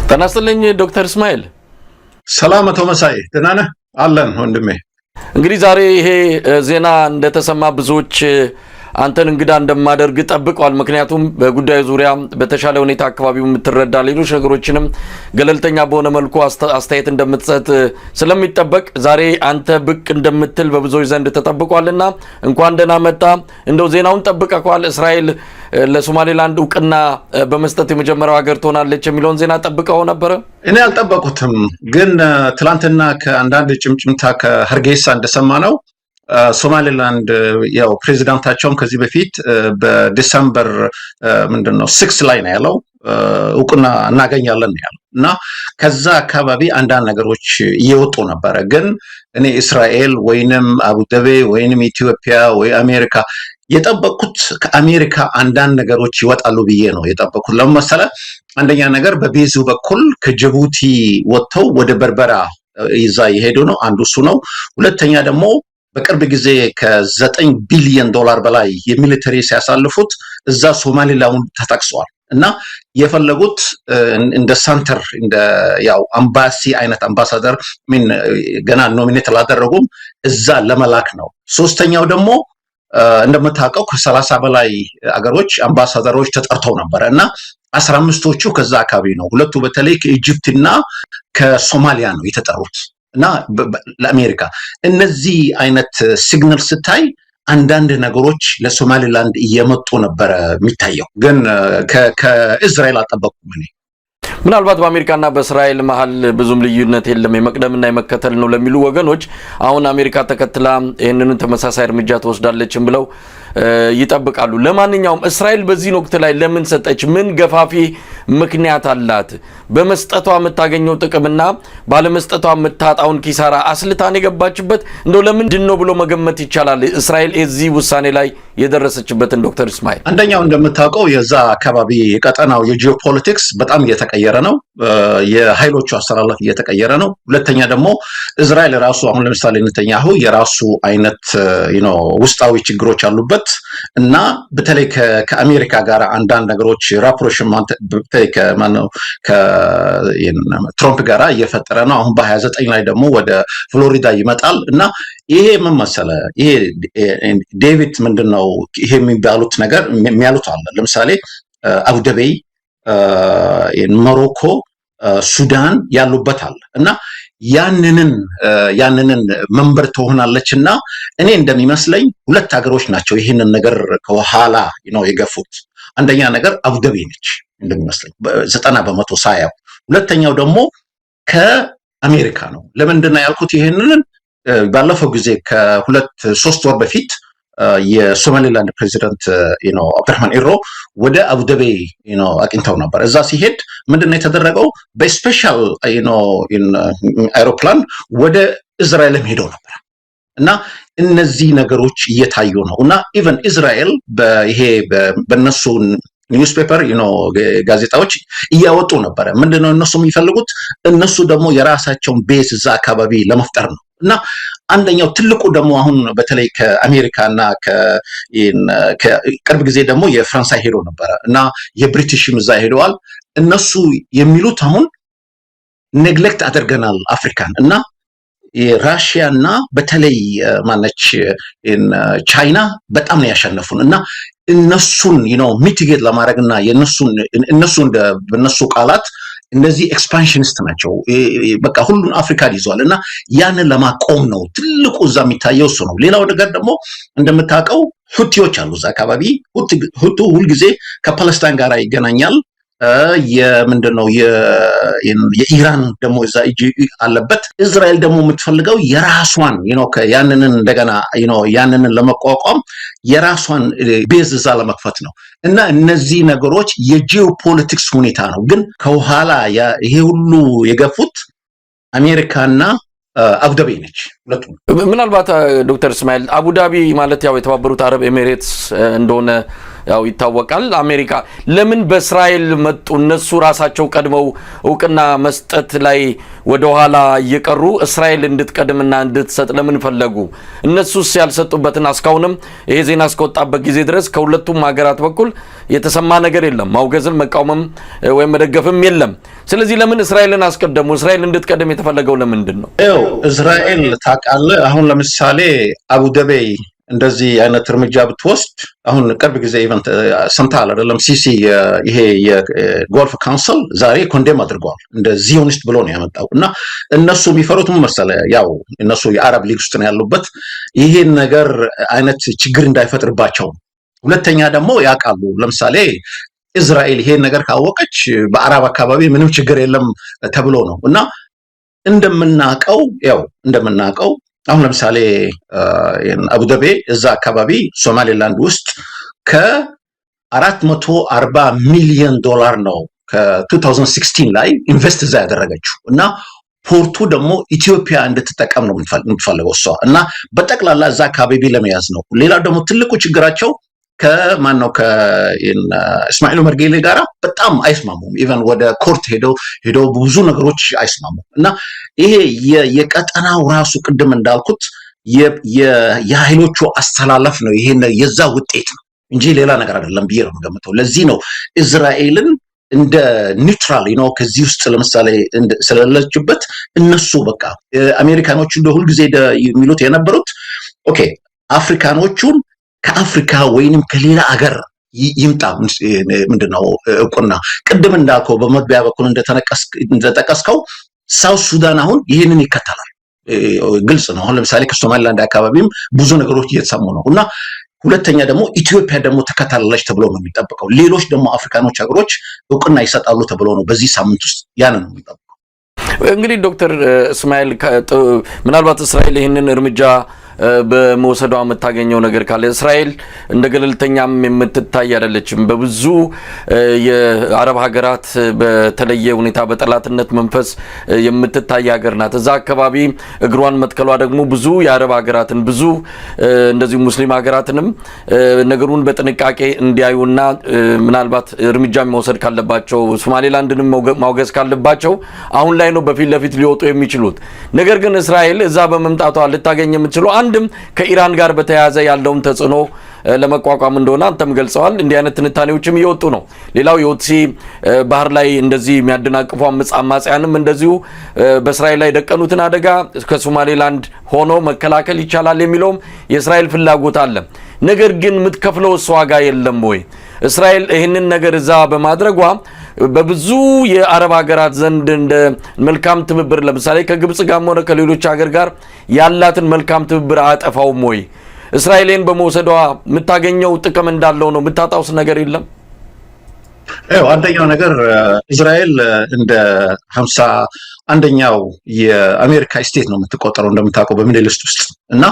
ተናስተልኝ ዶክተር እስማኤል ሰላም አቶ መሳይ ደህና ነህ? አለን ወንድሜ። እንግዲህ ዛሬ ይሄ ዜና እንደተሰማ ብዙዎች አንተን እንግዳ እንደማደርግ ጠብቀዋል። ምክንያቱም በጉዳዩ ዙሪያ በተሻለ ሁኔታ አካባቢው የምትረዳ ሌሎች ነገሮችንም ገለልተኛ በሆነ መልኩ አስተያየት እንደምትሰጥ ስለሚጠበቅ ዛሬ አንተ ብቅ እንደምትል በብዙዎች ዘንድ ተጠብቋልና እንኳን ደህና መጣ። እንደው ዜናውን ጠብቀዋል። እስራኤል ለሶማሌላንድ እውቅና በመስጠት የመጀመሪያው ሀገር ትሆናለች የሚለውን ዜና ጠብቀው ነበር? እኔ አልጠበቁትም፣ ግን ትላንትና ከአንዳንድ ጭምጭምታ ከሀርጌሳ እንደሰማ ነው ሶማሌላንድ ያው ፕሬዚዳንታቸውም ከዚህ በፊት በዲሰምበር 6 ላይ ነው ያለው እውቅና እናገኛለን ያለው እና ከዛ አካባቢ አንዳንድ ነገሮች እየወጡ ነበረ። ግን እኔ እስራኤል ወይንም አቡዳቢ ወይንም ኢትዮጵያ ወይ አሜሪካ የጠበቁት ከአሜሪካ አንዳንድ ነገሮች ይወጣሉ ብዬ ነው የጠበቁት። ለምሳሌ አንደኛ ነገር በቤዙ በኩል ከጅቡቲ ወጥተው ወደ በርበራ ይዛ ይሄዱ ነው፣ አንዱ እሱ ነው። ሁለተኛ ደግሞ በቅርብ ጊዜ ከ9 ቢሊዮን ዶላር በላይ የሚሊተሪ ሲያሳልፉት እዛ ሶማሌላንድ ተጠቅሷል እና የፈለጉት እንደ ሰንተር እንደ ያው አምባሲ አይነት አምባሳደር ገና ኖሚኔት አላደረጉም እዛ ለመላክ ነው። ሶስተኛው ደግሞ እንደምታውቀው ከ30 በላይ አገሮች አምባሳደሮች ተጠርተው ነበር እና 15ቶቹ ከዛ አካባቢ ነው። ሁለቱ በተለይ ከኢጅፕትና ከሶማሊያ ነው የተጠሩት እና ለአሜሪካ እነዚህ አይነት ሲግናል ስታይ አንዳንድ ነገሮች ለሶማሌላንድ እየመጡ ነበር የሚታየው። ግን ከእስራኤል አልጠበቁም። እኔ ምናልባት በአሜሪካና በእስራኤል መሀል ብዙም ልዩነት የለም የመቅደምና የመከተል ነው ለሚሉ ወገኖች አሁን አሜሪካ ተከትላ ይህንን ተመሳሳይ እርምጃ ትወስዳለችም ብለው ይጠብቃሉ። ለማንኛውም እስራኤል በዚህ ወቅት ላይ ለምን ሰጠች? ምን ገፋፊ ምክንያት አላት? በመስጠቷ የምታገኘው ጥቅምና ባለመስጠቷ የምታጣውን ኪሳራ አስልታን የገባችበት እንደው ለምንድን ነው ብሎ መገመት ይቻላል እስራኤል የዚህ ውሳኔ ላይ የደረሰችበትን? ዶክተር እስማኤል አንደኛው እንደምታውቀው የዛ አካባቢ የቀጠናው የጂኦፖለቲክስ በጣም እየተቀየረ ነው። የኃይሎቹ አስተላለፍ እየተቀየረ ነው። ሁለተኛ ደግሞ እስራኤል ራሱ አሁን ለምሳሌ ኔታንያሁ የራሱ አይነት ውስጣዊ ችግሮች አሉበት እና በተለይ ከአሜሪካ ጋር አንዳንድ ነገሮች ራፕሮሽን ከትራምፕ ጋር እየፈጠረ ነው። አሁን በ29 ላይ ደግሞ ወደ ፍሎሪዳ ይመጣል እና ይሄ ምን መሰለህ ይሄ ዴቪድ ምንድነው ይሄ የሚባሉት ነገር የሚያሉት አለ። ለምሳሌ አቡዳቢ፣ ሞሮኮ፣ ሱዳን ያሉበት አለ እና ያንንን መንበር ትሆናለች እና እኔ እንደሚመስለኝ ሁለት ሀገሮች ናቸው ይህንን ነገር ከኋላ የገፉት። አንደኛ ነገር አቡዳቢ ነች እንደሚመስለኝ 90% ሳያው። ሁለተኛው ደግሞ ከአሜሪካ ነው። ለምንድን ነው ያልኩት ይህንን? ባለፈው ጊዜ ከ2-3 ወር በፊት የሶማሌላንድ ፕሬዚዳንት አብዱራህማን ኢሮ ወደ አቡዳቢ አቅንተው ነበር። እዛ ሲሄድ ምንድነው የተደረገው? በስፔሻል አይሮፕላን ወደ እስራኤልም ሄደው ነበር እና እነዚህ ነገሮች እየታዩ ነው እና ኢቨን እስራኤል ይሄ በነሱ ኒውስፔፐር ጋዜጣዎች እያወጡ ነበረ። ምንድነው እነሱ የሚፈልጉት? እነሱ ደግሞ የራሳቸውን ቤዝ እዛ አካባቢ ለመፍጠር ነው እና አንደኛው ትልቁ ደግሞ አሁን በተለይ ከአሜሪካና ከቅርብ ጊዜ ደግሞ የፍራንሳይ ሄዶ ነበረ እና የብሪቲሽም እዛ ሄደዋል። እነሱ የሚሉት አሁን ኔግሌክት አድርገናል አፍሪካን እና የራሽያና በተለይ ማነች ቻይና በጣም ነው ያሸነፉን እና እነሱን ሚቲጌት ለማድረግና እነሱን በነሱ ቃላት እነዚህ ኤክስፓንሽኒስት ናቸው፣ በቃ ሁሉን አፍሪካን ይዟል እና ያንን ለማቆም ነው ትልቁ እዛ የሚታየው እሱ ነው። ሌላው ነገር ደግሞ እንደምታውቀው ሁቲዎች አሉ እዛ አካባቢ። ሁቱ ሁልጊዜ ከፓለስታይን ጋር ይገናኛል። የምንድነው የኢራን ደግሞ እዛ እጅ አለበት። እስራኤል ደግሞ የምትፈልገው የራሷን ያንንን እንደገና ያንንን ለመቋቋም የራሷን ቤዝ እዛ ለመክፈት ነው እና እነዚህ ነገሮች የጂኦፖለቲክስ ሁኔታ ነው። ግን ከኋላ ይሄ ሁሉ የገፉት አሜሪካና አቡዳቢ ነች። ሁለቱም። ምናልባት ዶክተር እስማኤል አቡዳቢ ማለት ያው የተባበሩት አረብ ኤሚሬትስ እንደሆነ ያው ይታወቃል። አሜሪካ ለምን በእስራኤል መጡ? እነሱ ራሳቸው ቀድመው እውቅና መስጠት ላይ ወደ ኋላ እየቀሩ እስራኤል እንድትቀድምና እንድትሰጥ ለምን ፈለጉ? እነሱስ ያልሰጡበትን እስካሁንም ይሄ ዜና እስከወጣበት ጊዜ ድረስ ከሁለቱም ሀገራት በኩል የተሰማ ነገር የለም። ማውገዝም መቃወምም ወይም መደገፍም የለም። ስለዚህ ለምን እስራኤልን አስቀደሙ? እስራኤል እንድትቀድም የተፈለገው ለምንድን ነው? እስራኤል ታውቃለህ፣ አሁን ለምሳሌ አቡዳቢ እንደዚህ አይነት እርምጃ ብትወስድ አሁን ቅርብ ጊዜ ኢቨንት ሰምተሃል አይደለም? ሲሲ ይሄ የጎልፍ ካውንስል ዛሬ ኮንዴም አድርገዋል። እንደ ዚዮኒስት ብሎ ነው ያመጣው። እና እነሱ የሚፈሩት ምን መሰለህ? ያው እነሱ የአረብ ሊግ ውስጥ ነው ያሉበት፣ ይሄን ነገር አይነት ችግር እንዳይፈጥርባቸው። ሁለተኛ ደግሞ ያውቃሉ፣ ለምሳሌ እስራኤል ይሄን ነገር ካወቀች በአረብ አካባቢ ምንም ችግር የለም ተብሎ ነው። እና እንደምናውቀው አሁን ለምሳሌ አቡዳቢ እዛ አካባቢ ሶማሌላንድ ውስጥ ከ440 ሚሊዮን ዶላር ነው ከ2016 ላይ ኢንቨስት እዛ ያደረገችው። እና ፖርቱ ደግሞ ኢትዮጵያ እንድትጠቀም ነው የምትፈልገው እሷ። እና በጠቅላላ እዛ አካባቢ ለመያዝ ነው። ሌላው ደግሞ ትልቁ ችግራቸው ከማነው ከእስማኤል ኦመር ጌሌ ጋራ በጣም አይስማሙም። ኢቨን ወደ ኮርት ሄደው ብዙ ነገሮች አይስማሙም። እና ይሄ የቀጠናው ራሱ ቅድም እንዳልኩት የኃይሎቹ አስተላለፍ ነው። ይሄ የዛ ውጤት ነው እንጂ ሌላ ነገር አይደለም ብዬ ነው የምገምተው። ለዚህ ነው እስራኤልን እንደ ኒውትራል ከዚህ ውስጥ ለምሳሌ ስለሌለችበት እነሱ በቃ አሜሪካኖቹ እንደ ሁልጊዜ የሚሉት የነበሩት ኦኬ አፍሪካኖቹን ከአፍሪካ ወይንም ከሌላ አገር ይምጣ ምንድነው እውቅና። ቅድም እንዳልከው በመግቢያ በኩል እንደጠቀስከው ሳውት ሱዳን አሁን ይህንን ይከተላል፣ ግልጽ ነው። አሁን ለምሳሌ ከሶማሊላንድ አካባቢም ብዙ ነገሮች እየተሰሙ ነው። እና ሁለተኛ ደግሞ ኢትዮጵያ ደግሞ ተከታተላለች ተብሎ ነው የሚጠበቀው። ሌሎች ደግሞ አፍሪካኖች ሀገሮች እውቅና ይሰጣሉ ተብሎ ነው በዚህ ሳምንት ውስጥ ያንን ነው የሚጠበቀው። እንግዲህ ዶክተር እስማኤል ምናልባት እስራኤል ይህንን እርምጃ በመውሰዷ የምታገኘው ነገር ካለ እስራኤል እንደ ገለልተኛም የምትታይ አይደለችም። በብዙ የአረብ ሀገራት በተለየ ሁኔታ በጠላትነት መንፈስ የምትታይ ሀገር ናት። እዛ አካባቢ እግሯን መትከሏ ደግሞ ብዙ የአረብ ሀገራትን ብዙ እንደዚህ ሙስሊም ሀገራትንም ነገሩን በጥንቃቄ እንዲያዩና ምናልባት እርምጃ መውሰድ ካለባቸው ሶማሌላንድንም ማውገዝ ካለባቸው አሁን ላይ ነው በፊት ለፊት ሊወጡ የሚችሉት። ነገር ግን እስራኤል እዛ በመምጣቷ ልታገኝ የምትችለው አንድም ከኢራን ጋር በተያያዘ ያለውን ተጽዕኖ ለመቋቋም እንደሆነ አንተም ገልጸዋል። እንዲህ አይነት ትንታኔዎችም እየወጡ ነው። ሌላው የሁቲ ባህር ላይ እንደዚህ የሚያደናቅፉ አማጽያንም እንደዚሁ በእስራኤል ላይ ደቀኑትን አደጋ ከሶማሌላንድ ሆኖ መከላከል ይቻላል የሚለውም የእስራኤል ፍላጎት አለ። ነገር ግን የምትከፍለው እሷ ዋጋ የለም ወይ? እስራኤል ይህንን ነገር እዛ በማድረጓ በብዙ የአረብ ሀገራት ዘንድ እንደ መልካም ትብብር ለምሳሌ ከግብጽ ጋር ሆነ ከሌሎች ሀገር ጋር ያላትን መልካም ትብብር አጠፋውም ወይ? እስራኤልን በመውሰዷ የምታገኘው ጥቅም እንዳለው ነው፣ የምታጣውስ ነገር የለም? አንደኛው ነገር እስራኤል እንደ 51ኛው የአሜሪካ ስቴት ነው የምትቆጠረው እንደምታውቀው በሚድል ኢስት ውስጥ። እና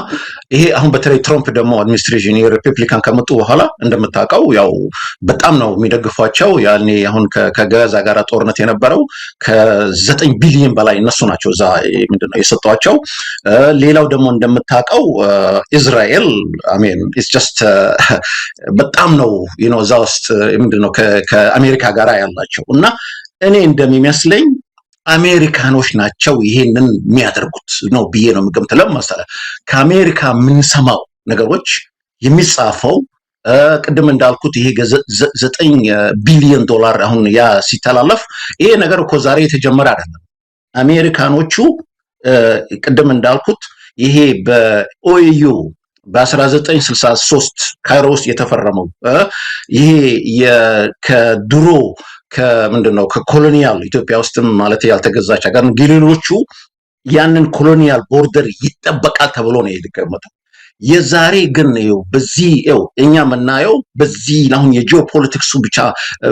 ይሄ አሁን በተለይ ትራምፕ ደግሞ አድሚኒስትሬሽን የሪፐብሊካን ከመጡ በኋላ እንደምታውቀው ያው በጣም ነው የሚደግፏቸው። ያኔ አሁን ከጋዛ ጋር ጦርነት የነበረው ከ9 ቢሊዮን በላይ እነሱ ናቸው እዛ ምንድነው የሰጧቸው። ሌላው ደግሞ እንደምታውቀው እስራኤል አሜን ኢትስ ጀስት በጣም ነው እዛ ውስጥ ምንድነው ከአሜሪካ ጋር ያላቸው። እና እኔ እንደሚመስለኝ አሜሪካኖች ናቸው ይሄንን የሚያደርጉት ነው ብዬ ነው የምገምተው። ለምሳሌ ከአሜሪካ የምንሰማው ነገሮች የሚጻፈው ቅድም እንዳልኩት ይሄ 9 ቢሊዮን ዶላር አሁን ያ ሲተላለፍ ይሄ ነገር እኮ ዛሬ የተጀመረ አይደለም። አሜሪካኖቹ ቅድም እንዳልኩት ይሄ በኦኤዩ በ1963 ካይሮ ውስጥ የተፈረመው ይሄ ከድሮ ከምንድነው ከኮሎኒያል ኢትዮጵያ ውስጥም ማለት ያልተገዛች ሀገር ሌሎቹ ያንን ኮሎኒያል ቦርደር ይጠበቃል ተብሎ ነው የተቀመጠው። የዛሬ ግን በዚህ እኛ የምናየው በዚህ አሁን የጂኦፖለቲክሱ ብቻ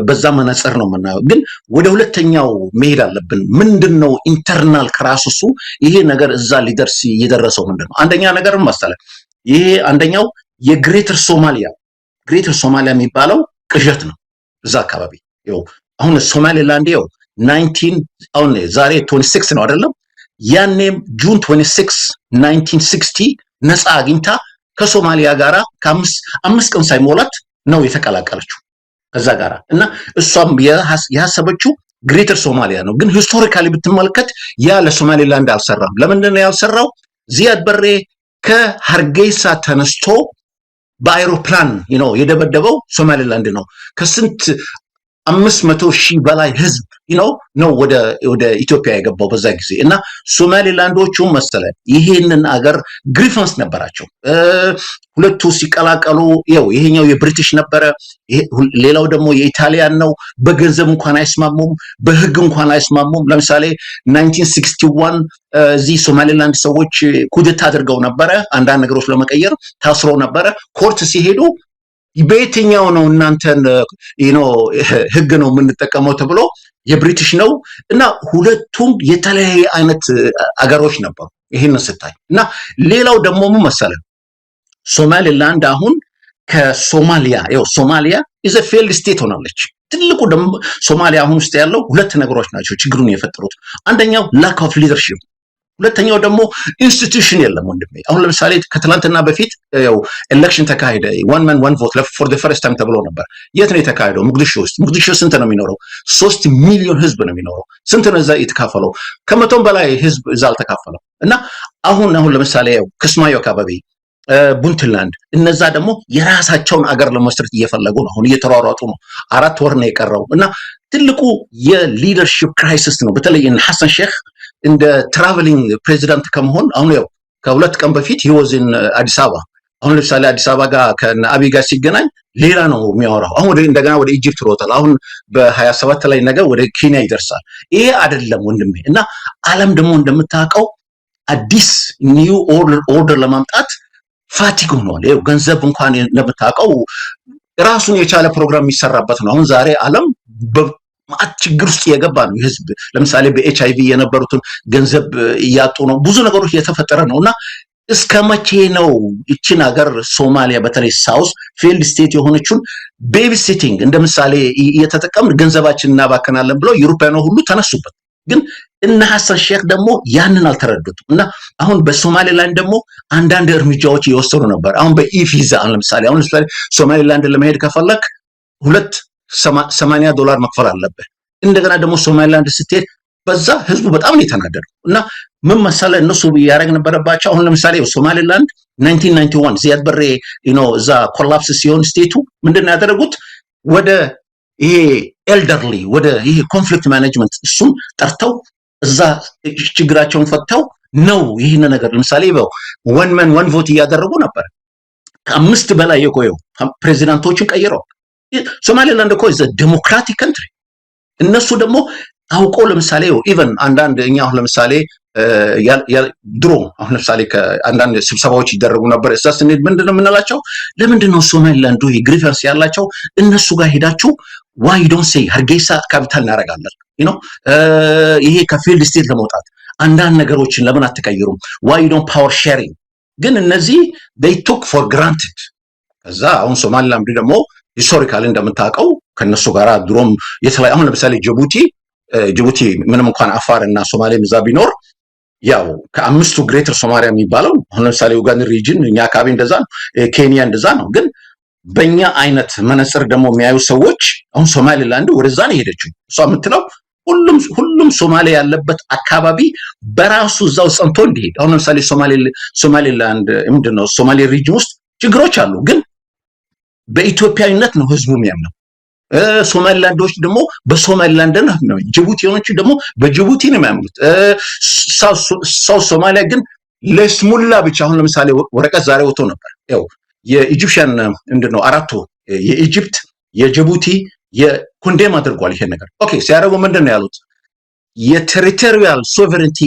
በዛ መነጽር ነው የምናየው። ግን ወደ ሁለተኛው መሄድ አለብን። ምንድነው ኢንተርናል ክራይሲሱ? ይሄ ነገር እዛ ሊደርስ የደረሰው ምንድነው? አንደኛ ነገር መሰለህ ይሄ አንደኛው የግሬተር ሶማሊያ የሚባለው ቅዠት ነው። እዛ አካባቢ አሁን ሶማሌላንድ 19 አሁን ዛሬ 26 ነው አይደለም? ያኔም ጁን 26 1960 ነፃ አግኝታ ከሶማሊያ ጋራ ከአምስት ቀን ሳይሞላት ነው የተቀላቀለችው ከዛ ጋራ እና እሷም ያሰበችው ግሬተር ሶማሊያ ነው። ግን ሂስቶሪካሊ ብትመለከት ያ ለሶማሊላንድ አልሰራም። ለምንድን ነው ያልሰራው? ዚያድ በሬ ከሀርጌሳ ተነስቶ በአይሮፕላን የደበደበው ሶማሊላንድ ነው። ከስንት 500,000 በላይ ህዝብ ነው ወደ ኢትዮጵያ የገባው በዛ ጊዜ እና ሶማሊላንዶቹ መሰለ ይሄንን አገር ግሪፈንስ ነበራቸው። ሁለቱ ሲቀላቀሉ ይሄኛው የብሪቲሽ ነበረ፣ ሌላው ደግሞ የኢጣሊያን ነው። በገንዘብ እንኳን አይስማሙም፣ በህግ እንኳን አይስማሙም። ለምሳሌ 1961 እዚህ ሶማሊላንድ ሰዎች ኩዴታ አድርገው ነበረ። አንዳንድ ነገሮች ለመቀየር ታስሮ ነበረ። ኮርት ሲሄዱ በየትኛው ነው እናንተን ህግ ነው የምንጠቀመው ተብሎ የብሪቲሽ ነው እና ሁለቱም የተለያየ አይነት አገሮች ነበሩ። ይሄንን ስታይ እና ሌላው ደግሞ ምን መሰለህ ሶማሊላንድ አሁን ከሶማሊያ ሶማሊያ ኢዝ አ ፌልድ ስቴት ሆናለች። ትልቁ ደግሞ ሶማሊያ አሁን ውስጥ ያለው ሁለት ነገሮች ናቸው ችግሩን የፈጠሩት። አንደኛው ላክ ኦፍ ሊደርሺፕ፣ ሁለተኛው ደግሞ ኢንስቲትዩሽን የለም ወንድሜ። አሁን ለምሳሌ ከትላንትና በፊት ኤሌክሽን ተካሄደ። ዋን ማን ዋን ቮት ፎር ዘ ፈርስት ታይም ተብሎ ነበር። የት ነው የተካሄደው? ሞቃዲሾ ውስጥ። ሞቃዲሾ ስንት ነው የሚኖረው? 3 ሚሊዮን ህዝብ ነው የሚኖረው። ስንት ነው እዛ የተካፈለው? ከመቶም በላይ ህዝብ እዛ አልተካፈለው እና አሁን ለምሳሌ ክስማዮ አካባቢ ፑንትላንድ እነዛ ደግሞ የራሳቸውን አገር ለመስረት እየፈለጉ ነው። አሁን እየተሯሯጡ ነው። 4 ወር ነው የቀረው እና ትልቁ የሊደርሺፕ ክራይሲስ ነው። በተለይ ሐሰን ሼክ እንደ ትራቨሊንግ ፕሬዚዳንት ከመሆን አሁን ከ2 ቀን በፊት ሂወዝን አዲስ አበባ። አሁን ለምሳሌ አዲስ አበባ ጋር ከአብይ ጋር ሲገናኝ ሌላ ነው የሚያወራው። አሁን እንደገና ወደ ኢጂፕት ሮጣል። አሁን በ27 ላይ ነገር ወደ ኬንያ ይደርሳል። ይሄ አይደለም ወንድሜ እና ዓለም ደግሞ እንደምታውቀው አዲስ ኒው ኦርደር ለማምጣት ፋቲግ ሆኗል። ገንዘብ እንኳን እንደምታውቀው ራሱን የቻለ ፕሮግራም የሚሰራበት ነው። አሁን ዛሬ ዓለም ማት ችግር ውስጥ የገባ ነው ህዝብ። ለምሳሌ በኤችአይቪ የነበሩትን ገንዘብ እያጡ ነው። ብዙ ነገሮች እየተፈጠረ ነውና እስከ መቼ ነው እቺን ሀገር ሶማሊያ በተለይ ሳውስ ፌልድ ስቴት የሆነችውን ቤቢ ሲቲንግ እንደ ምሳሌ እየተጠቀምን ገንዘባችንን እናባከናለን ብለው ዩሮፒያኖች ሁሉ ተነሱበት። ግን እነ ሐሰን ሼክ ደግሞ ያንን አልተረዱትም እና አሁን በሶማሊላንድ ደግሞ አንዳንድ እርምጃዎች እየወሰዱ ነበር። አሁን በኢቪዛ ለምሳሌ ሶማሊላንድ ለመሄድ ከፈለክ $80 መክፈል አለበት። እንደገና ደግሞ ሶማሊላንድ ስትሄድ በዛ ህዝቡ በጣም ነው የተናደደው እና ምን መሰለህ እነሱ ያረግ ነበረባቸው። አሁን ለምሳሌ ሶማሊላንድ 1991 ዚያድ በሬ እዛ ኮላፕስ ሲሆን ስቴቱ ምንድነው ያደረጉት? ወደ ይሄ ኤልደርሊ ወደ ይሄ ኮንፍሊክት ማኔጅመንት እሱን ጠርተው እዛ ችግራቸውን ፈተው ነው ይሄን ነገር ለምሳሌ ዋን ማን ዋን ቮት እያደረጉ ነበር። ከ5 በላይ የቆየው ፕሬዚዳንቶችን ቀይረው ሶማሊላንድ እኮ is a democratic country። እነሱ ደግሞ አውቆ ለምሳሌ ኢቨን አንዳንድ እኛ አሁን ለምሳሌ ድሮ አሁን ለምሳሌ ከአንዳንድ ስብሰባዎች ይደረጉ ነበር። እዛ ስንሄድ ምንድነው የምንላቸው? ለምንድነው ሶማሊላንድ ግሪቨንስ ያላቸው እነሱ ጋር ሄዳችሁ why you don't say ሀርጌሳ ካፒታል እናደርጋለን ይሄ ከፊልድ ስቴት ለመውጣት አንዳንድ ነገሮችን ለምን አትቀይሩም? why you don't power sharing? ግን እነዚህ they took for granted። ከዛ አሁን ሶማሊላንድ ደግሞ ሂስቶሪካሊ እንደምታውቀው ከነሱ ጋር ድሮም የተለያየ አሁን ለምሳሌ ጅቡቲ ምንም እንኳን አፋር እና ሶማሌ ምዛ ቢኖር ያው ከ5ቱ ግሬተር ሶማሊያ የሚባለው አሁን ለምሳሌ ኡጋንዳ ሪጅን እኛ አካባቢ እንደዛ ነው፣ ኬንያ እንደዛ ነው። ግን በእኛ አይነት መነጽር ደግሞ የሚያዩ ሰዎች አሁን ሶማሊላንድ ወደዛ ነው ሄደችው። እሷ የምትለው ሁሉም ሶማሌ ያለበት አካባቢ በራሱ እዛው ጸንቶ እንዲሄድ። አሁን ለምሳሌ ሶማሊላንድ ምንድነው ሶማሌ ሪጅን ውስጥ ችግሮች አሉ፣ ግን በኢትዮጵያዊነት ነው ህዝቡ የሚያምነው። ሶማሊላንዶች ደግሞ በሶማሊላንድ ነው፣ ጅቡቲዎች ደግሞ በጅቡቲ ነው የሚያምኑት። ሶማሊያ ግን ለስሙላ ብቻ አሁን ለምሳሌ ወረቀት ዛሬ ወጥቶ ነበር። ያው የኢጂፕሽያን ምንድነው አራቱ የኢጂፕት የጅቡቲ የኮንዴም አድርጓል ይሄ ነገር። ኦኬ ሲያረጉ ምንድነው ያሉት? የቴሪቶሪያል ሶቨሬንቲ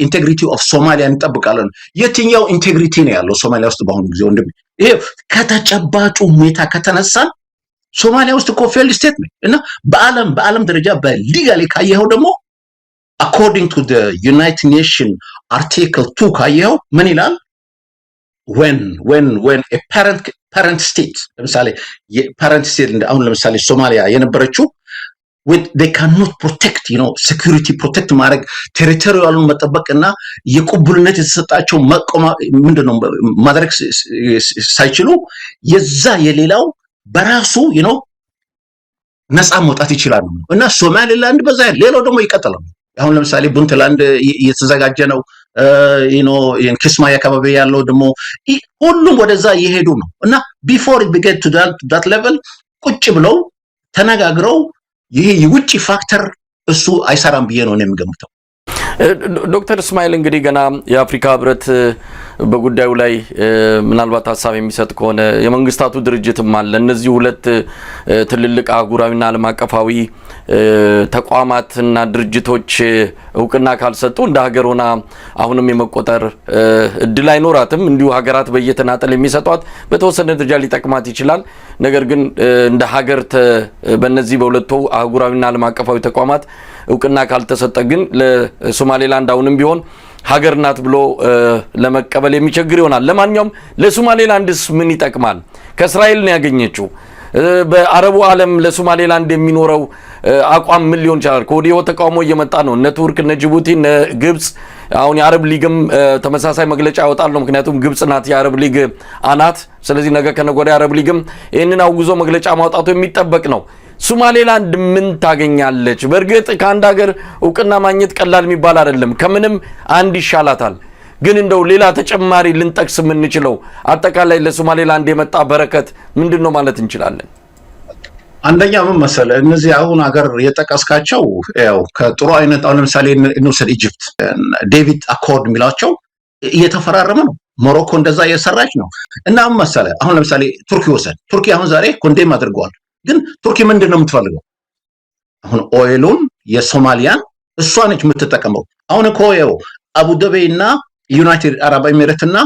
ኢንቴግሪቲ ኦፍ ሶማሊያ እንጠብቃለን። የትኛው ኢንቴግሪቲ ነው ያለው ሶማሊያ ውስጥ በአሁኑ ጊዜ? ወንድም ይሄ ከተጨባጩ ሁኔታ ከተነሳ ሶማሊያ ውስጥ እኮ ፌልድ ስቴት ነው እና በዓለም ደረጃ በሊጋሊ ካየኸው ደግሞ according to the United Nations article 2 ካየኸው ምን ይላል? when a parent state ለምሳሌ የፓረንት ስቴት አሁን ለምሳሌ ሶማሊያ የነበረችው they cannot protect security protect ማድረግ ቴሪቶሪያሉን መጠበቅና የቁብልነት የተሰጣቸው ምንድነው ማድረግ ሳይችሉ የዛ የሌላው በራሱ ነፃ መውጣት ይችላል እና ሶማሌላንድ በዛ ሌላው ደግሞ ይቀጥላል። አሁን ለምሳሌ ፑንትላንድ እየተዘጋጀ ነው ኪስማይ አካባቢ ያለው ደግሞ ሁሉም ወደዛ እየሄዱ ነው እና before it get to that level ቁጭ ብለው ተነጋግረው ይሄ የውጭ ፋክተር እሱ አይሰራም ብዬ ነው የምገምተው። ዶክተር እስማኤል እንግዲህ ገና የአፍሪካ ህብረት በጉዳዩ ላይ ምናልባት ሐሳብ የሚሰጥ ከሆነ የመንግስታቱ ድርጅትም አለ እነዚህ ሁለት ትልልቅ አህጉራዊና ዓለም አቀፋዊ ተቋማትና ድርጅቶች እውቅና ካልሰጡ እንደ ሀገር ሆና አሁንም የመቆጠር እድል አይኖራትም። እንዲሁ ሀገራት በየተናጠል የሚሰጧት በተወሰነ ደረጃ ሊጠቅማት ይችላል። ነገር ግን እንደ ሀገር በእነዚህ በሁለቱ አህጉራዊና ዓለም አቀፋዊ ተቋማት እውቅና ካልተሰጠ ግን ለሶማሌላንድ አሁንም ቢሆን ሀገር ናት ብሎ ለመቀበል የሚቸግር ይሆናል። ለማንኛውም ለሶማሌላንድስ ምን ይጠቅማል? ከእስራኤል ነው ያገኘችው። በአረቡ ዓለም ለሶማሌላንድ የሚኖረው አቋም ምን ሊሆን ይችላል? ከወዲሁ ተቃውሞ እየመጣ ነው። እነ ቱርክ፣ እነ ጅቡቲ፣ እነ ግብጽ አሁን የአረብ ሊግም ተመሳሳይ መግለጫ ያወጣል ነው። ምክንያቱም ግብጽ ናት የአረብ ሊግ አናት። ስለዚህ ነገ ከነገ ወዲያ የአረብ ሊግም ይህንን አውግዞ መግለጫ ማውጣቱ የሚጠበቅ ነው። ሶማሌላንድ ምን ታገኛለች? በእርግጥ ከአንድ ሀገር እውቅና ማግኘት ቀላል የሚባል አይደለም። ከምንም አንድ ይሻላታል። ግን እንደው ሌላ ተጨማሪ ልንጠቅስ የምንችለው አጠቃላይ ለሶማሌላንድ የመጣ በረከት ምንድነው ማለት እንችላለን? አንደኛ ምን መሰለ እነዚህ አሁን ሀገር የጠቀስካቸው ያው ከጥሩ አይነት አሁን ለምሳሌ እንውሰድ ኢጂፕት ዴቪድ አኮርድ የሚላቸው እየተፈራረመ ነው። ሞሮኮ እንደዛ እየሰራች ነው። እና ምን መሰለ አሁን ለምሳሌ ቱርኪ ወሰድ ቱርኪ አሁን ዛሬ ኮንዴም አድርገዋል። ግን ቱርኪ ምንድነው የምትፈልገው? አሁን ኦይሉን የሶማሊያን እሷ ነች የምትጠቀመው። አሁን እኮ ያው አቡዳቢ እና ዩናይትድ አረብ ኤሚሬት እና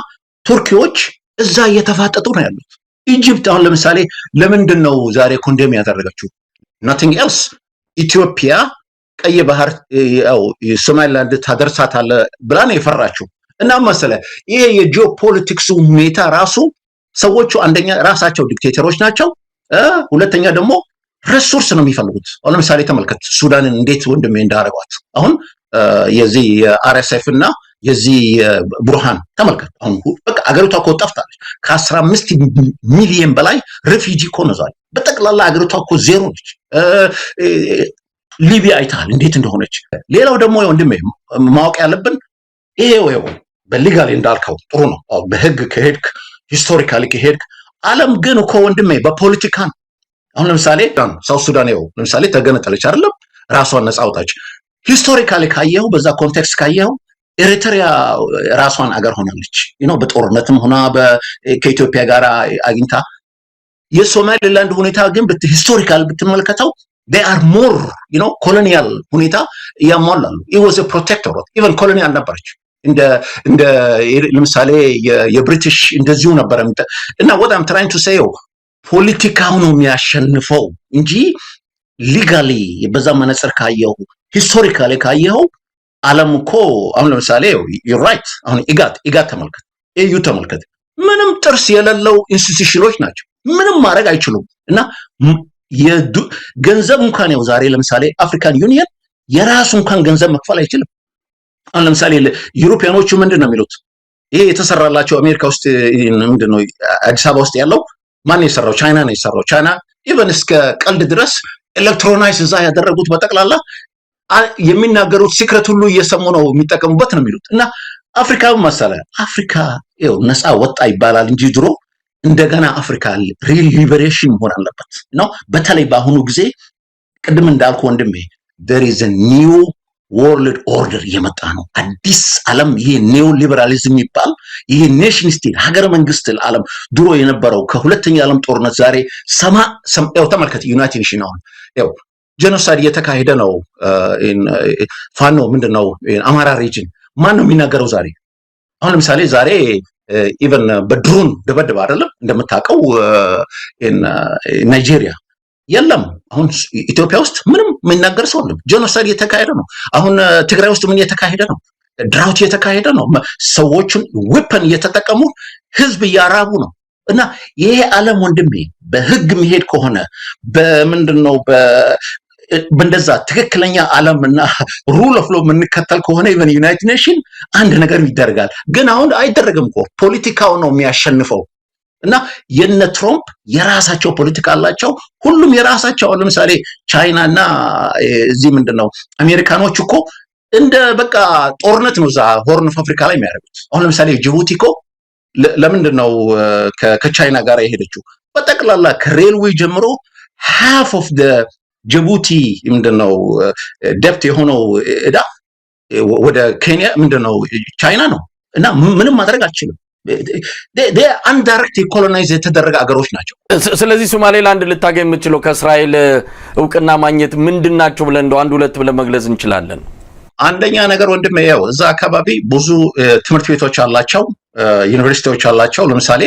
ቱርኪዎች እዛ እየተፋጠጡ ነው ያሉት። ኢጂፕት አሁን ለምሳሌ ለምንድነው ዛሬ ኮንዴም ያደረገችው? nothing else ኢትዮጵያ ቀይ ባህር ያው ሶማሊላንድ ታደርሳታለ ብላ ነው የፈራችው። እና መሰለ ይሄ የጂኦፖለቲክሱ ሁኔታ ራሱ ሰዎቹ አንደኛ ራሳቸው ዲክቴተሮች ናቸው። ሁለተኛ ደግሞ ሪሶርስ ነው የሚፈልጉት። አሁን ለምሳሌ ተመልከት ሱዳንን እንዴት ወንድሜ እንዳረጋት። አሁን የዚህ የአርኤስኤፍ እና የዚህ ቡርሃን ተመልከት። አሁን በቃ አገሪቷ እኮ ጠፍታለች። ከ15 ሚሊዮን በላይ ሪፊጂ እኮ ነው ዛሬ በጠቅላላ አገሪቷ እኮ ዜሮ ነች። ሊቢያ አይታል እንዴት እንደሆነች። ሌላው ደግሞ ወንድሜ ማወቅ ያለብን ይሄው በሊጋሊ እንዳልከው ጥሩ ነው። በህግ ከሄድክ ሂስቶሪካሊ ከሄድክ ዓለም ግን እኮ ወንድሜ በፖለቲካ ነው። አሁን ለምሳሌ ሳውት ሱዳን ነው ለምሳሌ ተገነጠለች አይደለም ራሷን ነፃ አውጣች። ሂስቶሪካሊ ካየው በዛ ኮንቴክስት ካየው ኤሪትሪያ ራሷን አገር ሆናለች በጦርነትም ሆና ከኢትዮጵያ ጋር አግኝታ። የሶማሌላንድ ሁኔታ ግን ሂስቶሪካል ብትመለከተው they are more ኮሎኒያል ሁኔታ ያሟላሉ። it was a protectorate even ኮሎኒያል ነበረች እንደ ለምሳሌ የብሪቲሽ እንደዚሁ ነበር እና what I'm trying to say ፖለቲካው ነው የሚያሸንፈው እንጂ ሊጋሊ በዛ መነጽር ካየው ሂስቶሪካሊ ካየው ዓለም እኮ አሁን ለምሳሌ you're right አሁን ኢጋት ተመልከት ኤዩ ተመልከት ምንም ጥርስ የሌለው ኢንስቲትዩሽኖች ናቸው። ምንም ማድረግ አይችሉም። እና ገንዘብ እንኳን ያው ዛሬ ለምሳሌ አፍሪካን ዩኒየን የራሱ እንኳን ገንዘብ መክፈል አይችልም። አሁን ለምሳሌ ዩሮፒያኖቹ ምንድነው የሚሉት? ይሄ የተሰራላቸው አሜሪካ ውስጥ ምንድነው አዲስ አበባ ውስጥ ያለው ማን የሰራው? ቻይና ነው የሰራው። ቻይና ኢቨን እስከ ቀልድ ድረስ ኤሌክትሮናይዝ እዛ ያደረጉት በጠቅላላ የሚናገሩት ሲክሬት ሁሉ እየሰሙ ነው የሚጠቀሙበት ነው የሚሉት። እና አፍሪካ መሰለ አፍሪካ ይኸው ነፃ ወጣ ይባላል እንጂ ድሮ እንደገና አፍሪካ ሪል ሊበሬሽን መሆን አለበት ነው። በተለይ በአሁኑ ጊዜ ቅድም እንዳልኩ ወንድሜ there is a new world order እየመጣ ነው። አዲስ ዓለም ይሄ ኒዮ ሊበራሊዝም ይባል ይሄ ኔሽን ስቴት ሀገረ መንግስት ዓለም ድሮ የነበረው ከሁለተኛ ዓለም ጦርነት ዛሬ ያው ተመልከት ዩናይትድ ኔሽን አሁን ያው ጄኖሳይድ እየተካሄደ ነው። ፋኖ ምንድነው አማራ ሪጅን ማን ነው የሚናገረው ዛሬ? አሁን ለምሳሌ ዛሬ ኢቨን በድሮን ደበደበ አይደለም እንደምታውቀው ናይጄሪያ የለም። አሁን ኢትዮጵያ ውስጥ ምንም የሚናገር ሰው የለም። ጄኖሳይድ እየተካሄደ ነው። አሁን ትግራይ ውስጥ ምን እየተካሄደ ነው? ድራውት እየተካሄደ ነው። ሰዎችን ዌፐን እየተጠቀሙ ህዝብ እያራቡ ነው። እና ይሄ ዓለም ወንድሜ በህግ የሚሄድ ከሆነ በምንድነው በእንደዛ ትክክለኛ ዓለምና ሩል ኦፍ ሎ የምንከተል ከሆነ ኢቨን ዩናይትድ ኔሽን አንድ ነገር ይደረጋል። ግን አሁን አይደረግም እኮ ፖለቲካው ነው የሚያሸንፈው። እና የነ ትራምፕ የራሳቸው ፖለቲካ አላቸው። ሁሉም የራሳቸው ለምሳሌ ቻይና እና እዚህ ምንድነው አሜሪካኖች እኮ እንደ በቃ ጦርነት ነው እዛ ሆርን ኦፍ አፍሪካ ላይ የሚያደርጉት። አሁን ለምሳሌ ጅቡቲ እኮ ለምንድን ነው ከቻይና ጋር የሄደችው? በጠቅላላ ከሬልዌይ ጀምሮ ሃፍ ኦፍ ጅቡቲ ምንድነው ደብት የሆነው እዳ ወደ ኬንያ ምንድነው ቻይና ነው። እና ምንም ማድረግ አልችልም። አንዳይሬክት ኮሎናይዝ የተደረገ አገሮች ናቸው። ስለዚህ ሶማሌላንድ ልታገኝ የምትችለው ከእስራኤል እውቅና ማግኘት ምንድናቸው ብለን እንደው አንድ ሁለት ብለን መግለጽ እንችላለን? አንደኛ ነገር ወንድም ያው እዛ አካባቢ ብዙ ትምህርት ቤቶች አላቸው፣ ዩኒቨርሲቲዎች አላቸው። ለምሳሌ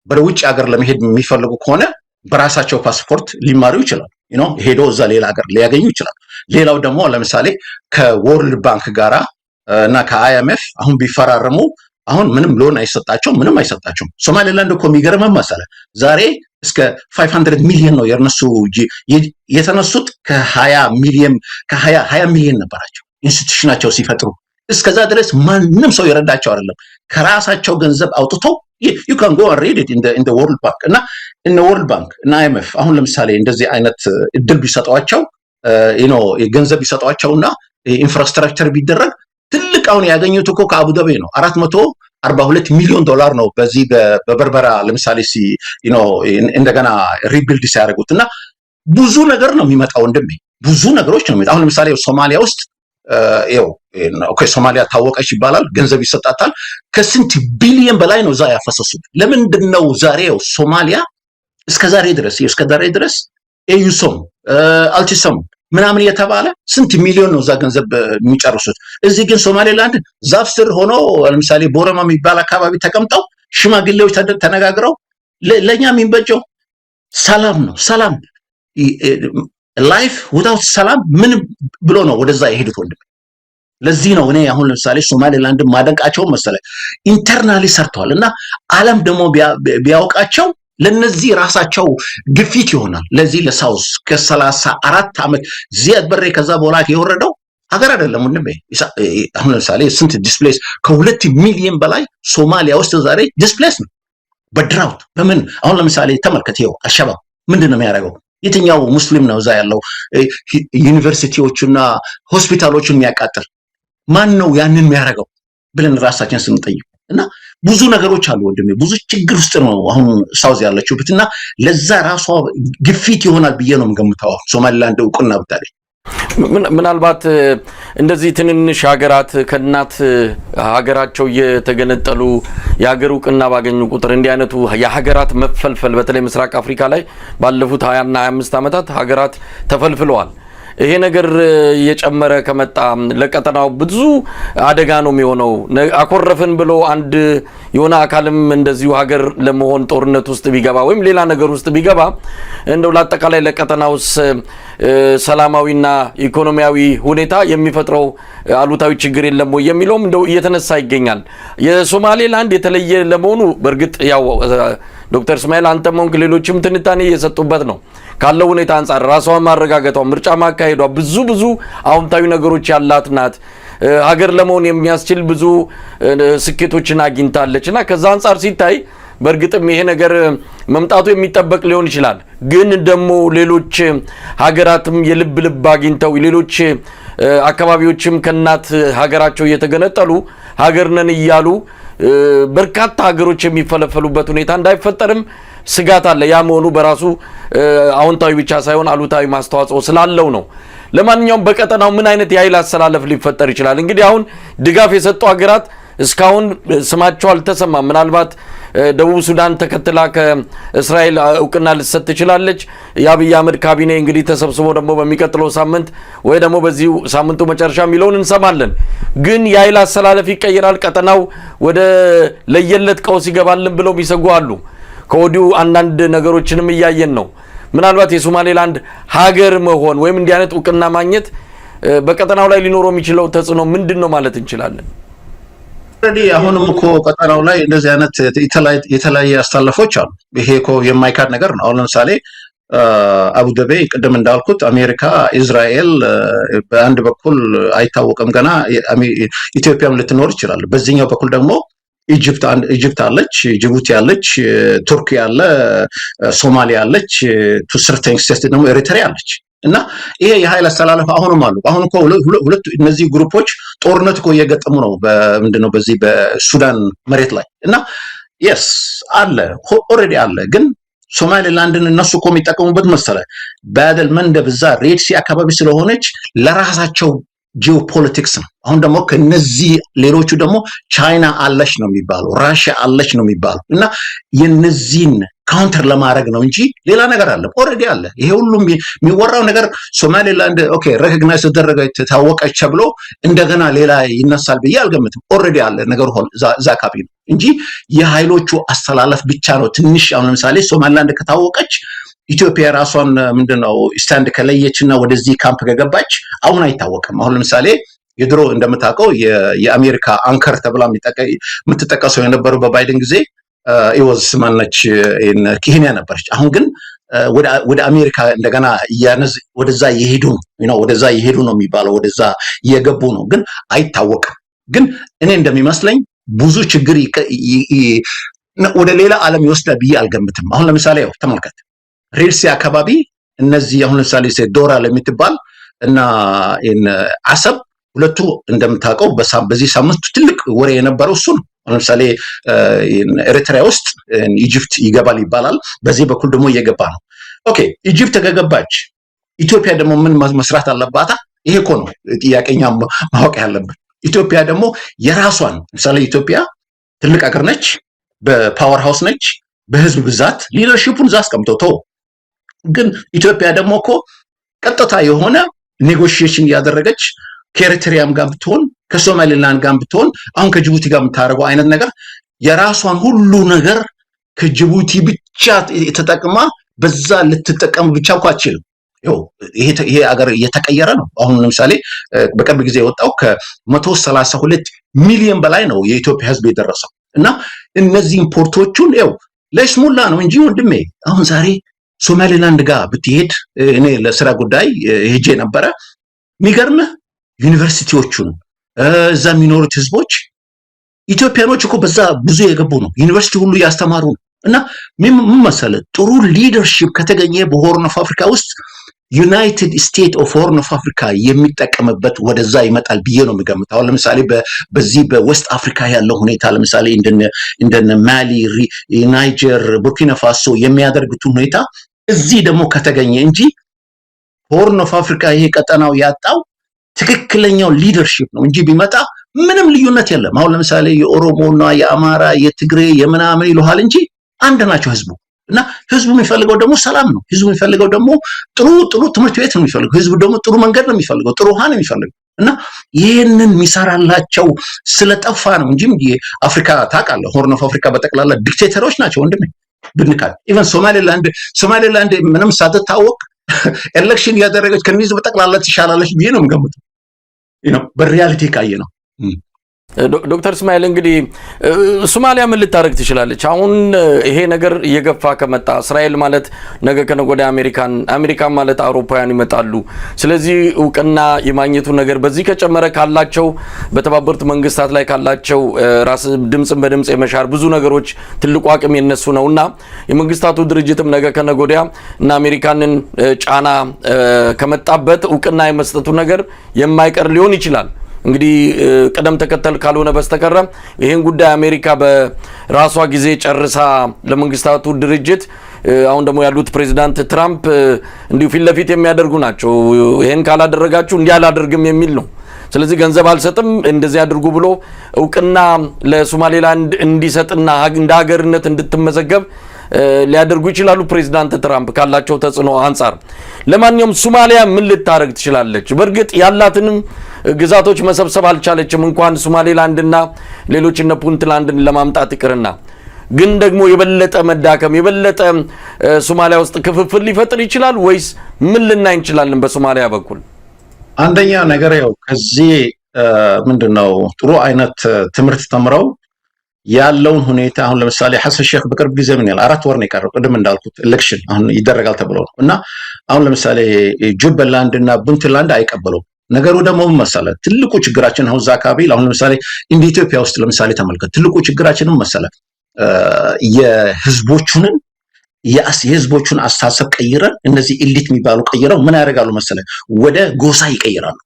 ወደ ውጭ ሀገር ለመሄድ የሚፈልጉ ከሆነ በራሳቸው ፓስፖርት ሊማሩ ይችላል። ሄዶ እዛ ሌላ ሀገር ሊያገኙ ይችላል። ሌላው ደግሞ ለምሳሌ ከወርልድ ባንክ ጋራ እና ከአይኤምኤፍ አሁን ቢፈራረሙ አሁን ምንም ሎን አይሰጣቸውም፣ ምንም አይሰጣቸውም። ሶማሌላንድ እኮ የሚገርመው መሰለህ ዛሬ እስከ 500 ሚሊዮን ነው የነሱ የተነሱት ከ20 ሚሊዮን ነበራቸው ኢንስቲትዩሽናቸው ሲፈጥሩ። እስከዛ ድረስ ማንም ሰው የረዳቸው አይደለም። ከራሳቸው ገንዘብ አውጥተው you can go and read it in the World Bank እና World Bank እና IMF አሁን ለምሳሌ እንደዚህ አይነት እድል ቢሰጧቸው ገንዘብ ቢሰጧቸውና ኢንፍራስትራክቸር ቢደረግ ትልቅ አሁን ያገኙት እኮ ከአቡዳቢ ነው 442 ሚሊዮን ዶላር ነው በዚህ በበርበራ ለምሳሌ እንደገና ሪቢልድ ሲያደርጉት። እና ብዙ ነገር ነው የሚመጣው እንደም ብዙ ነገሮች ነው የሚመጣው። አሁን ለምሳሌ ሶማሊያ ውስጥ ሶማሊያ ታወቀች ይባላል፣ ገንዘብ ይሰጣታል። ከስንት ቢሊየን በላይ ነው እዛ ያፈሰሱት። ለምንድን ነው ዛሬው ሶማሊያ እስከዛሬ ድረስ ኤዩሶም አልቲሰም ምናምን የተባለ ስንት ሚሊዮን ነው እዛ ገንዘብ የሚጨርሱት? እዚህ ግን ሶማሌላንድ ዛፍ ስር ሆኖ ለምሳሌ ቦረማ የሚባል አካባቢ ተቀምጠው ሽማግሌዎች ተነጋግረው ለኛ የሚበጀው ሰላም ነው። ሰላም ላይፍ ዊዛውት ሰላም ምን ብሎ ነው ወደዛ የሄዱት ወንድም። ለዚህ ነው እኔ አሁን ለምሳሌ ሶማሌላንድ ማደንቃቸው መሰለ ኢንተርናሊ ሰርተዋል። እና ዓለም ደግሞ ቢያውቃቸው ለነዚህ ራሳቸው ግፊት ይሆናል። ለዚህ ለሳውዝ ከ34 ዓመት ዚያድ በሬ ከዛ በኋላ የወረደው ሀገር አይደለም ወንድም። አሁን ለምሳሌ ስንት ዲስፕሌስ ከ2 ሚሊዮን በላይ ሶማሊያ ውስጥ ዛሬ ዲስፕሌስ ነው በድራውት በምን። አሁን ለምሳሌ ተመልከት፣ ይኸው አሸባብ ምንድን ነው የሚያደርገው? የትኛው ሙስሊም ነው እዛ ያለው ዩኒቨርሲቲዎቹና ሆስፒታሎቹን የሚያቃጥል? ማን ነው ያንን የሚያደርገው ብለን ራሳችን ስንጠይቅ እና ብዙ ነገሮች አሉ ወንድሜ። ብዙ ችግር ውስጥ ነው አሁን ሳውዝ ያለችውበት። እና ለዛ ራሷ ግፊት ይሆናል ብዬ ነው የምገምተው ሶማሌላንድ እውቅና ብታገኝ። ምናልባት እንደዚህ ትንንሽ ሀገራት ከእናት ሀገራቸው እየተገነጠሉ የሀገር እውቅና ባገኙ ቁጥር እንዲህ አይነቱ የሀገራት መፈልፈል በተለይ ምስራቅ አፍሪካ ላይ ባለፉት 20 እና 25 ዓመታት ሀገራት ተፈልፍለዋል። ይሄ ነገር እየጨመረ ከመጣ ለቀጠናው ብዙ አደጋ ነው የሚሆነው። አኮረፍን ብሎ አንድ የሆነ አካልም እንደዚሁ ሀገር ለመሆን ጦርነት ውስጥ ቢገባ ወይም ሌላ ነገር ውስጥ ቢገባ እንደው ለአጠቃላይ ለቀጠናውስ ሰላማዊና ኢኮኖሚያዊ ሁኔታ የሚፈጥረው አሉታዊ ችግር የለም ወይ የሚለውም እንደው እየተነሳ ይገኛል። የሶማሌላንድ የተለየ ለመሆኑ በእርግጥ ያው ዶክተር እስማኤል አንተም ሆንክ ሌሎችም ትንታኔ እየሰጡበት ነው። ካለው ሁኔታ አንፃር ራሷን ማረጋገጧ፣ ምርጫ ማካሄዷ ብዙ አዎንታዊ ነገሮች ያላት ናት። ሀገር ለመሆን የሚያስችል ብዙ ስኬቶችን አግኝታለችና ከዛ አንፃር ሲታይ በእርግጥም ይሄ ነገር መምጣቱ የሚጠበቅ ሊሆን ይችላል። ግን ደግሞ ሌሎች ሀገራትም የልብ አግኝተው ሌሎች አካባቢዎችም ከናት ሀገራቸው እየተገነጠሉ ሀገር ነን እያሉ በርካታ ሀገሮች የሚፈለፈሉበት ሁኔታ እንዳይፈጠርም ስጋት አለ። ያ መሆኑ በራሱ አዎንታዊ ብቻ ሳይሆን አሉታዊ ማስተዋጽኦ ስላለው ነው። ለማንኛውም በቀጠናው ምን አይነት የኃይል አሰላለፍ ሊፈጠር ይችላል? እንግዲህ አሁን ድጋፍ የሰጡ ሀገራት እስካሁን ስማቸው አልተሰማም። ምናልባት ደቡብ ሱዳን ተከትላ ከእስራኤል እውቅና ልትሰጥ ትችላለች። የአብይ አህመድ ካቢኔ እንግዲህ ተሰብስቦ ደግሞ በሚቀጥለው ሳምንት ወይ ደግሞ በዚሁ ሳምንቱ መጨረሻ የሚለውን እንሰማለን። ግን የኃይል አሰላለፍ ይቀየራል፣ ቀጠናው ወደ ለየለት ቀውስ ይገባልን ብለው የሚሰጉ አሉ። ከወዲሁ አንዳንድ ነገሮችንም እያየን ነው። ምናልባት የሶማሌላንድ ሀገር መሆን ወይም እንዲህ አይነት እውቅና ማግኘት በቀጠናው ላይ ሊኖረው የሚችለው ተጽዕኖ ምንድን ነው ማለት እንችላለን? አሁንም እኮ ቀጠናው ላይ እንደዚህ አይነት የተለያየ አስተላለፎች አሉ። ይሄ እኮ የማይካድ ነገር ነው። አሁን ለምሳሌ አቡዳቢ ቅድም እንዳልኩት አሜሪካ እስራኤል በአንድ በኩል አይታወቅም ገና ኢትዮጵያም ልትኖር ይችላል በዚህኛው በኩል ደግሞ ኢጅፕት አለች ጅቡቲ አለች ቱርክ ያለ ሶማሊያ አለች ቱ ሰርተን ኤክስቴንት ደግሞ ኤሪትሪያ አለች እና ይሄ የኃይል አስተላለፍ አሁንም አሉ አሁን እኮ ሁለት እነዚህ ግሩፖች ጦርነት እኮ እየገጠሙ ነው ምንድነው በዚህ በሱዳን መሬት ላይ እና yes አለ ኦሬዲ አለ ግን ሶማሊላንድን እነሱ እኮ የሚጠቀሙበት መሰለ ባደል መንደብ እዛ ሬድ ሲ አካባቢ ስለሆነች ለራሳቸው ጂኦፖለቲክስ ነው አሁን ደግሞ ከነዚህ ሌሎቹ ደግሞ ቻይና አለች ነው የሚባለው ራሽያ አለች ነው የሚባለው እና የነዚህን ካውንተር ለማድረግ ነው እንጂ ሌላ ነገር አለ ኦሬዲ አለ ይሄ ሁሉም የሚወራው ነገር ሶማሊላንድ ኦኬ ሬኮግናይዝ ተደረገች ታወቀች ተብሎ እንደገና ሌላ ይነሳል ብዬ አልገምትም ኦሬዲ አለ ነገር ሆነ ዛ አካባቢ ነው እንጂ የኃይሎቹ አስተላለፍ ብቻ ነው ትንሽ አሁን ለምሳሌ ሶማሊላንድ ከታወቀች ኢትዮጵያ ራሷን ምንድነው ስታንድ ከለየችና ወደዚህ ካምፕ ገባች አሁን አይታወቅም አሁን ለምሳሌ የድሮ እንደምታውቀው የአሜሪካ አንከር ተብላ የምትጠቀሰው የነበረው በባይደን ጊዜ ኢወዝ ማነች ኬንያ ነበረች አሁን ግን ወደ አሜሪካ እንደገና ወደዛ ይሄዱ ነው ወደዛ ይሄዱ ነው የሚባለው ወደዛ እየገቡ ነው ግን አይታወቅም ግን እኔ እንደሚመስለኝ ብዙ ችግር ወደ ሌላ ዓለም ይወስዳል ብዬ አልገምትም አሁን ለምሳሌ ያው ተመልከት ሬድሲ አካባቢ እነዚህ አሁን ለምሳሌ ዶራ ለምትባል እና አሰብ ሁለቱ እንደምታውቀው በዚህ ሳምንት ትልቅ ወሬ የነበረው እሱ ነው ለምሳሌ ኤሪትሪያ ውስጥ ኢጅፕት ይገባል ይባላል በዚህ በኩል ደግሞ እየገባ ነው ኦኬ ኢጅፕት ከገባች ኢትዮጵያ ደግሞ ምን መስራት አለባት ይሄ እኮ ነው ጥያቄኛ ማወቅ ያለበት ኢትዮጵያ ደግሞ የራሷን ለምሳሌ ኢትዮጵያ ትልቅ ሀገር ነች በፓወር ሃውስ ነች በህዝብ ብዛት ሊደርሺፑን አስቀምጠው ግን ኢትዮጵያ ደግሞ እኮ ቀጥታ የሆነ ኔጎሺዬሽን ያደረገች ከኤሪትሪያም ጋር ብትሆን ከሶማሊላንድ ጋር ብትሆን አሁን ከጅቡቲ ጋር የምታደርገው አይነት ነገር የራሷን ሁሉ ነገር ከጅቡቲ ብቻ ተጠቅማ በዛ ልትጠቀም ብቻ እንኳን አትችልም ይሄ ሀገር እየተቀየረ ነው አሁን ለምሳሌ በቅርብ ጊዜ የወጣው ከ132 ሚሊዮን በላይ ነው የኢትዮጵያ ህዝብ የደረሰው እና እነዚህ ኢምፖርቶቹን ለስሙላ ነው እንጂ ወንድሜ አሁን ዛሬ ሶማሊላንድ ጋር ብትሄድ እኔ ለስራ ጉዳይ ሄጄ ነበረ የሚገርምህ ዩኒቨርሲቲዎቹን እዛ የሚኖሩት ህዝቦች ኢትዮጵያኖች እኮ በዛ ብዙ የገቡ ነው ዩኒቨርሲቲ ሁሉ ያስተማሩ ነው እና ምን መሰለህ ጥሩ ሊደርሺፕ ከተገኘ በሆርን ኦፍ አፍሪካ ውስጥ ዩናይትድ ስቴት ኦፍ ሆርን ኦፍ አፍሪካ የሚጠቀምበት ወደዛ ይመጣል ብዬ ነው የምገምተው ለምሳሌ በዚህ በዌስት አፍሪካ ያለው ሁኔታ ለምሳሌ እንደነ ማሊ ናይጀር ቡርኪና ፋሶ የሚያደርጉት ሁኔታ እዚህ ደግሞ ከተገኘ እንጂ ሆርን ኦፍ አፍሪካ ይሄ ቀጠናው ያጣው ትክክለኛው ሊደርሺፕ ነው እንጂ ቢመጣ ምንም ልዩነት የለም አሁን ለምሳሌ የኦሮሞና የአማራ የትግሬ የምናምን ይሉሃል እንጂ አንድ ናቸው ህዝቡ እና ህዝቡ የሚፈልገው ደግሞ ሰላም ነው ህዝቡ የሚፈልገው ደግሞ ጥሩ ትምህርት ቤት ነው የሚፈልገው ህዝቡ ደግሞ ጥሩ መንገድ ነው የሚፈልገው ጥሩ ውሃ ነው የሚፈልገው እና ይሄንን የሚሰራላቸው ስለጠፋ ነው እንጂ አፍሪካ ታውቃለህ ሆርን ኦፍ አፍሪካ በጠቅላላ ዲክቴተሮች ናቸው ወንድሜ ብንካል ኢቨን ሶማሊላንድ ምንም ሳትታወቅ ኤሌክሽን ያደረገች ከነዚህ በጠቅላላ ትሻላለች ብዬ ነው የምገምተው በሪያሊቲ ካየ ነው ዶክተር እስማኤል እንግዲህ ሶማሊያ ምን ልታረግ ትችላለች አሁን ይሄ ነገር እየገፋ ከመጣ እስራኤል ማለት ነገ ከነገ ወዲያ አሜሪካን ማለት አውሮፓውያን ይመጣሉ ስለዚህ እውቅና የማግኘቱ ነገር በዚህ ከጨመረ ካላቸው በተባበሩት መንግስታት ላይ ካላቸው ራስ ድምጽን በድምጽ የመሻር ብዙ ነገሮች ትልቁ አቅም የነሱ ነውና የመንግስታቱ ድርጅትም ነገ ከነገ ወዲያ እና አሜሪካንን ጫና ከመጣበት እውቅና የመስጠቱ ነገር የማይቀር ሊሆን ይችላል እንግዲህ ቀደም ተከተል ካልሆነ በስተቀር ይሄን ጉዳይ አሜሪካ በራሷ ጊዜ ጨርሳ ለመንግስታቱ ድርጅት አሁን ደግሞ ያሉት ፕሬዝዳንት ትራምፕ እንዲሁ ፊት ለፊት የሚያደርጉ ናቸው ይሄን ካላደረጋችሁ እንዲያላደርግም የሚል ነው ስለዚህ ገንዘብ አልሰጥም እንደዚህ አድርጉ ብሎ እውቅና ለሶማሊላንድ እንዲሰጥና እንደ ሀገርነት እንድትመዘገብ ሊያደርጉ ይችላሉ ፕሬዝዳንት ትራምፕ ካላቸው ተጽዕኖ አንፃር ለማንኛውም ሶማሊያ ምን ልታረግ ትችላለች በርግጥ ያላትንም ግዛቶች መሰብሰብ አልቻለችም እንኳን ሶማሊላንድና ሌሎች እነ ፑንትላንድን ለማምጣት ይቅርና ግን ደግሞ የበለጠ መዳከም የበለጠ ሶማሊያ ውስጥ ክፍፍል ሊፈጥር ይችላል ወይስ ምን ልናይ እንችላለን በሶማሊያ በኩል አንደኛ ነገር ከዚህ ምንድነው ጥሩ አይነት ትምህርት ተምረው ያለውን ሁኔታ አሁን ለምሳሌ ሐሰን ሼክ በቅርብ ጊዜ ምን ያህል 4 ወር ነው የቀረው ቅድም እንዳልኩት ኤሌክሽን አሁን ይደረጋል ተብሎ ነው እና አሁን ለምሳሌ ጁበላንድ እና ፑንትላንድ አይቀበሉም። ነገሩ ደግሞ ምን መሰለህ ትልቁ ችግራችን አሁን እዛ አካባቢ አሁን ለምሳሌ እንደ ኢትዮጵያ ውስጥ ለምሳሌ ተመልከት ትልቁ ችግራችን ምን መሰለህ የህዝቦቹን አስተሳሰብ ቀይረን እነዚህ ኤሊት የሚባሉ ቀይረው ምን ያደርጋሉ መሰለህ ወደ ጎሳ ይቀይራሉ።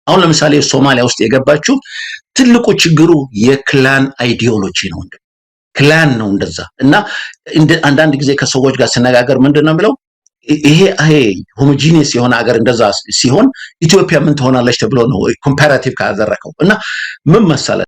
አሁን ለምሳሌ ሶማሊያ ውስጥ የገባችው ትልቁ ችግሩ የክላን አይዲዮሎጂ ነው። ክላን ነው እንደዛ እና አንዳንድ ጊዜ ከሰዎች ጋር ስነጋገር ምንድነው ብለው ይሄ ሆሞጂኒየስ የሆነ ሀገር እንደዛ ሲሆን ኢትዮጵያ ምን ትሆናለች ተብሎ ነው ኮምፓራቲቭ ካደረከው እና ምን መሰለህ